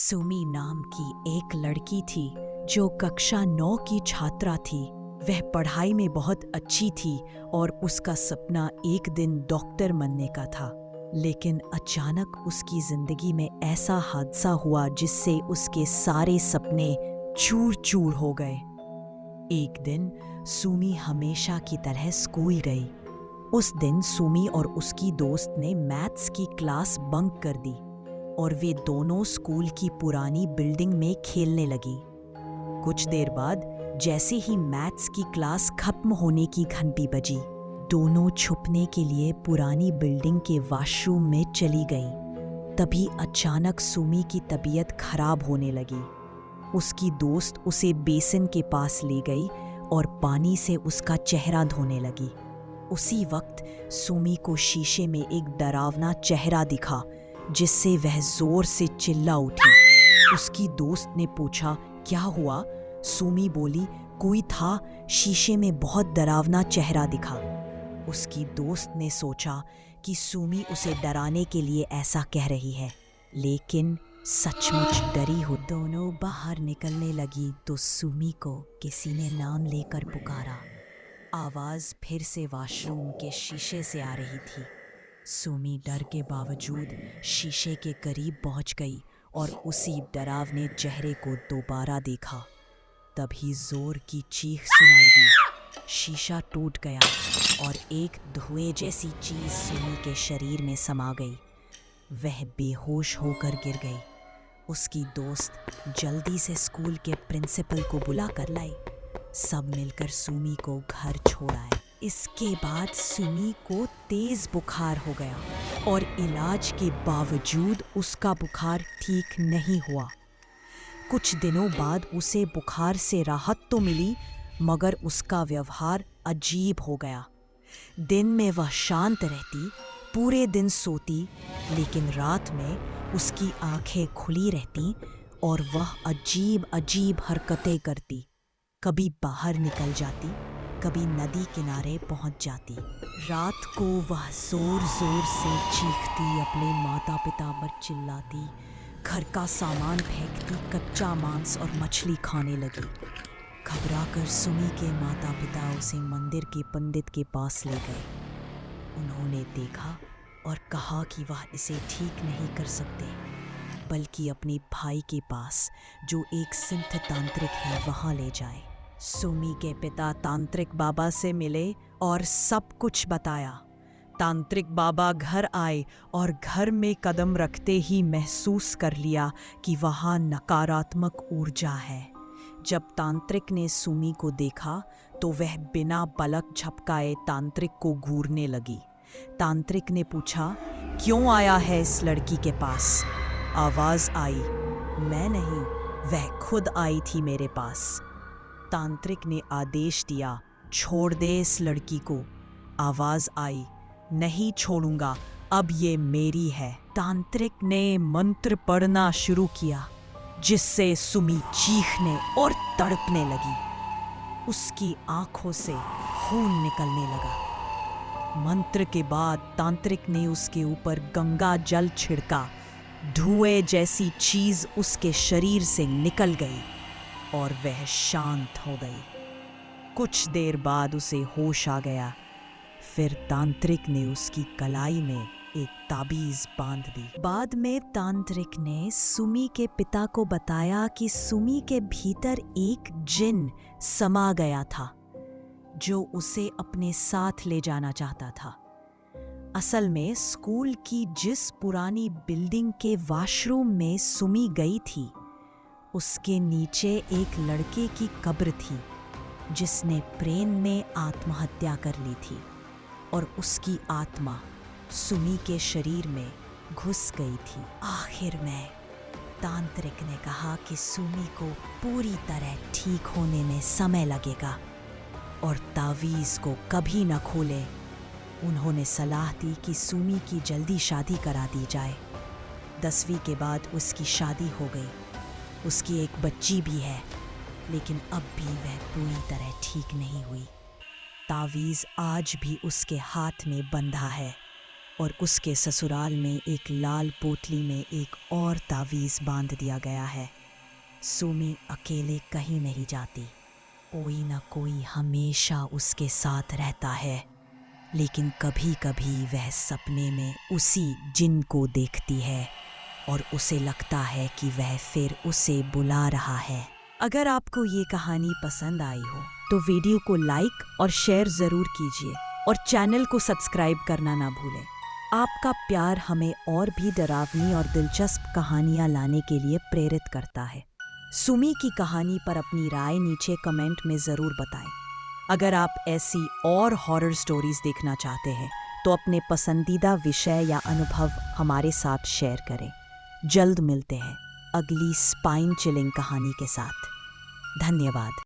सुमी नाम की एक लड़की थी जो कक्षा 9 की छात्रा थी। वह पढ़ाई में बहुत अच्छी थी और उसका सपना एक दिन डॉक्टर बनने का था। लेकिन अचानक उसकी जिंदगी में ऐसा हादसा हुआ जिससे उसके सारे सपने चूर-चूर हो गए। एक दिन सुमी हमेशा की तरह स्कूल गई। उस दिन सुमी और उसकी दोस्त ने मैथ्स की क्लास बंक कर दी और वे दोनों स्कूल की पुरानी बिल्डिंग में खेलने लगी। कुछ देर बाद जैसे ही मैथ्स की क्लास खत्म होने की घंटी बजी, दोनों छुपने के लिए पुरानी बिल्डिंग के वॉशरूम में चली गई। तभी अचानक सुमी की तबीयत खराब होने लगी। उसकी दोस्त उसे बेसिन के पास ले गई और पानी से उसका चेहरा धोने लगी। उसी वक्त सुमी को शीशे में एक डरावना चेहरा दिखा जिससे वह जोर से चिल्ला उठी। उसकी दोस्त ने पूछा, क्या हुआ? सुमी बोली, कोई था, शीशे में बहुत डरावना चेहरा दिखा। उसकी दोस्त ने सोचा कि सुमी उसे डराने के लिए ऐसा कह रही है, लेकिन सचमुच डरी हो। दोनों बाहर निकलने लगी तो सुमी को किसी ने नाम लेकर पुकारा। आवाज फिर से वॉशरूम के शीशे से आ रही थी। सुमी डर के बावजूद शीशे के करीब पहुंच गई और उसी डरावने चेहरे को दोबारा देखा। तभी जोर की चीख सुनाई दी। शीशा टूट गया और एक धुएं जैसी चीज सुमी के शरीर में समा गई। वह बेहोश होकर गिर गई। उसकी दोस्त जल्दी से स्कूल के प्रिंसिपल को बुला कर लाई। सब मिलकर सुमी को घर छोड़ आए। इसके बाद सुमी को तेज बुखार हो गया और इलाज के बावजूद उसका बुखार ठीक नहीं हुआ। कुछ दिनों बाद उसे बुखार से राहत तो मिली, मगर उसका व्यवहार अजीब हो गया। दिन में वह शांत रहती, पूरे दिन सोती, लेकिन रात में उसकी आंखें खुली रहती और वह अजीब अजीब हरकतें करती। कभी बाहर निकल जाती, कभी नदी किनारे पहुंच जाती। रात को वह जोर जोर से चीखती, अपने माता पिता पर चिल्लाती, घर का सामान फेंकती, कच्चा मांस और मछली खाने लगी। घबराकर सुमी के माता पिता उसे मंदिर के पंडित के पास ले गए। उन्होंने देखा और कहा कि वह इसे ठीक नहीं कर सकते, बल्कि अपने भाई के पास जो एक सिद्ध तांत्रिक है वहां ले जाए। सुमी के पिता तांत्रिक बाबा से मिले और सब कुछ बताया। तांत्रिक बाबा घर आए और घर में कदम रखते ही महसूस कर लिया कि वहाँ नकारात्मक ऊर्जा है। जब तांत्रिक ने सुमी को देखा तो वह बिना पलक झपकाए तांत्रिक को घूरने लगी। तांत्रिक ने पूछा, क्यों आया है इस लड़की के पास? आवाज आई, मैं नहीं, वह खुद आई थी मेरे पास। तांत्रिक ने आदेश दिया, छोड़ दे इस लड़की को। आवाज आई, नहीं छोड़ूंगा, अब ये मेरी है। तांत्रिक ने मंत्र पढ़ना शुरू किया, जिससे सुमी चीखने और तड़पने लगी। उसकी आंखों से खून निकलने लगा। मंत्र के बाद तांत्रिक ने उसके ऊपर गंगा जल छिड़का। धुएं जैसी चीज उसके शरीर से निकल गई और वह शांत हो गई। कुछ देर बाद उसे होश आ गया। फिर तांत्रिक ने उसकी कलाई में एक ताबीज बांध दी। बाद में तांत्रिक ने सुमी के पिता को बताया कि सुमी के भीतर एक जिन समा गया था जो उसे अपने साथ ले जाना चाहता था। असल में स्कूल की जिस पुरानी बिल्डिंग के वॉशरूम में सुमी गई थी, उसके नीचे एक लड़के की कब्र थी जिसने प्रेम में आत्महत्या कर ली थी और उसकी आत्मा सुमी के शरीर में घुस गई थी। आखिर में तांत्रिक ने कहा कि सुमी को पूरी तरह ठीक होने में समय लगेगा और तावीज को कभी न खोले। उन्होंने सलाह दी कि सुमी की जल्दी शादी करा दी जाए। 10वीं के बाद उसकी शादी हो गई। उसकी एक बच्ची भी है, लेकिन अब भी वह पूरी तरह ठीक नहीं हुई। तावीज़ आज भी उसके हाथ में बंधा है। और उसके ससुराल में एक लाल पोटली में एक और तावीज़ बांध दिया गया है। सुमी अकेले कहीं नहीं जाती, कोई ना कोई हमेशा उसके साथ रहता है। लेकिन कभी कभी वह सपने में उसी जिन को देखती है और उसे लगता है कि वह फिर उसे बुला रहा है। अगर आपको ये कहानी पसंद आई हो तो वीडियो को लाइक और शेयर ज़रूर कीजिए और चैनल को सब्सक्राइब करना ना भूलें। आपका प्यार हमें और भी डरावनी और दिलचस्प कहानियाँ लाने के लिए प्रेरित करता है। सुमी की कहानी पर अपनी राय नीचे कमेंट में ज़रूर बताएं। अगर आप ऐसी और हॉरर स्टोरीज देखना चाहते हैं तो अपने पसंदीदा विषय या अनुभव हमारे साथ शेयर करें। जल्द मिलते हैं अगली स्पाइन चिलिंग कहानी के साथ। धन्यवाद।